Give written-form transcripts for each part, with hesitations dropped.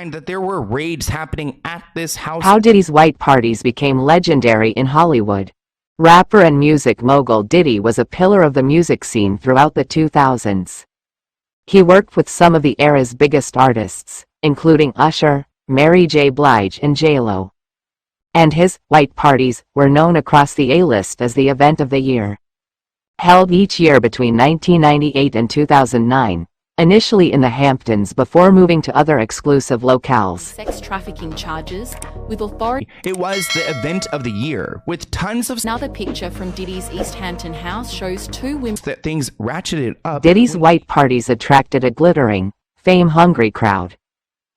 find that there were raids happening at this house. How Diddy's white parties became legendary in Hollywood. Rapper and music mogul Diddy was a pillar of the music scene throughout the 2000s. He worked with some of the era's biggest artists, including Usher, Mary J. Blige and J.Lo. And his white parties were known across the A-list as the event of the year. Held each year between 1998 and 2009, initially in the Hamptons before moving to other exclusive locales. Sex trafficking charges with authority. It was the event of the year, with tons of Another picture from Diddy's East Hampton house shows two women. that things ratcheted up. Diddy's white parties attracted a glittering, fame-hungry crowd.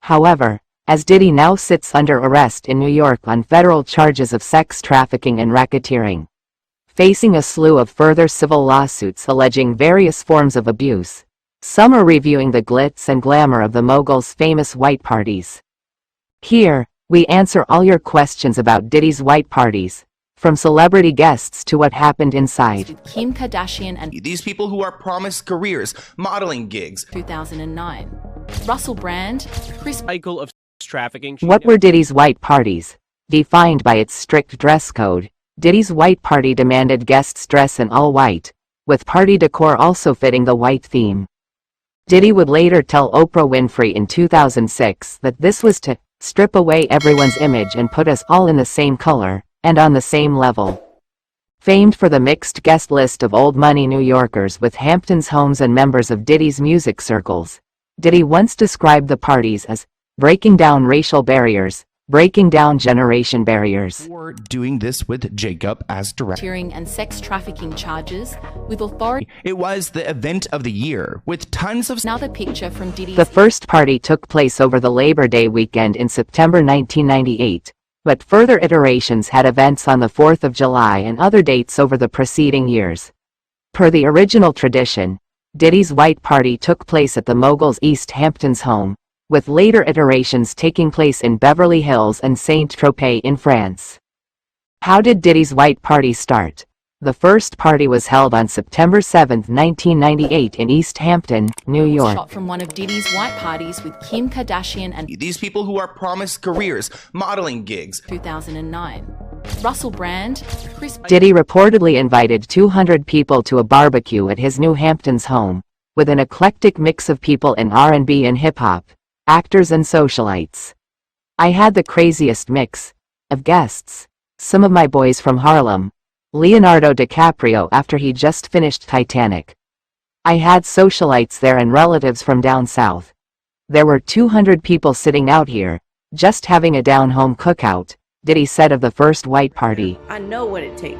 However, as Diddy now sits under arrest in New York on federal charges of sex trafficking and racketeering, facing a slew of further civil lawsuits alleging various forms of abuse, some are reviewing the glitz and glamour of the mogul's famous white parties. Here, we answer all your questions about Diddy's white parties, from celebrity guests to what happened inside. With Kim Kardashian and These people who are promised careers, modeling gigs. 2009. Russell Brand, Chris Cycle of trafficking. What were Diddy's white parties? Defined by its strict dress code, Diddy's white party demanded guests dress in all white, with party decor also fitting the white theme. Diddy would later tell Oprah Winfrey in 2006 that this was to strip away everyone's image and put us all in the same color, and on the same level. Famed for the mixed guest list of old money New Yorkers with Hamptons homes and members of Diddy's music circles, Diddy once described the parties as breaking down racial barriers, breaking down generation barriers. For doing this with Jacob as director. racketeering and sex trafficking charges with authority. It was the event of the year, with tons of Another picture from Diddy's. The first party took place over the Labor Day weekend in September 1998, but further iterations had events on the 4th of July and other dates over the preceding years. Per the original tradition, Diddy's white party took place at the mogul's East Hamptons home, with later iterations taking place in Beverly Hills and Saint-Tropez in France. How did Diddy's white party start? The first party was held on September 7, 1998 in East Hampton, New York. Shot from one of Diddy's white parties with Kim Kardashian and these people who are promised careers, modeling gigs. 2009. Russell Brand, Chris Diddy reportedly invited 200 people to a barbecue at his New Hamptons home, with an eclectic mix of people in R&B and hip-hop, actors and socialites. I had the craziest mix of guests. Some of my boys from Harlem, Leonardo DiCaprio after he just finished Titanic. I had socialites there and relatives from down south. There were 200 people sitting out here, just having a down-home cookout, Diddy said of the first white party. I know what it takes.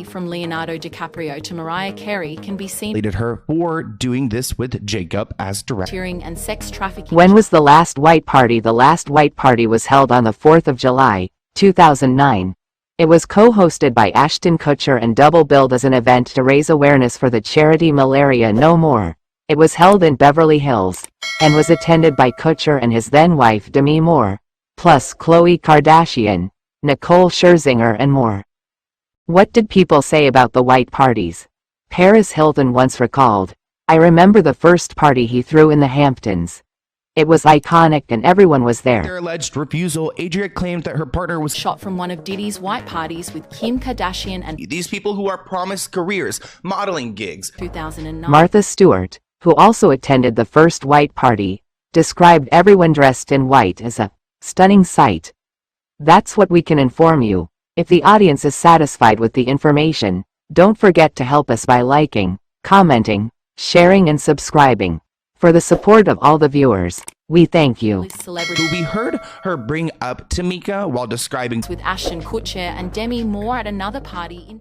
From Leonardo DiCaprio to Mariah Carey can be seen Hated her for doing this with Jacob as director. racketeering and sex trafficking. When was the last white party? The last white party was held on the 4th of July, 2009. It was co-hosted by Ashton Kutcher and double-billed as an event to raise awareness for the charity Malaria No More. It was held in Beverly Hills, and was attended by Kutcher and his then-wife Demi Moore, plus Khloe Kardashian, Nicole Scherzinger and more. What did people say about the white parties? Paris Hilton once recalled, "I remember the first party he threw in the Hamptons. It was iconic and everyone was there." Their alleged refusal, Adria claimed that her partner was Shot from one of Diddy's white parties with Kim Kardashian and these people who are promised careers, modeling gigs. 2009. Martha Stewart, who also attended the first white party, described everyone dressed in white as a stunning sight. That's what we can inform you. If the audience is satisfied with the information, don't forget to help us by liking, commenting, sharing and subscribing. For the support of all the viewers, we thank you. Celebrity We heard her bring up Tamika while describing with Ashton Kutcher and Demi Moore at another party in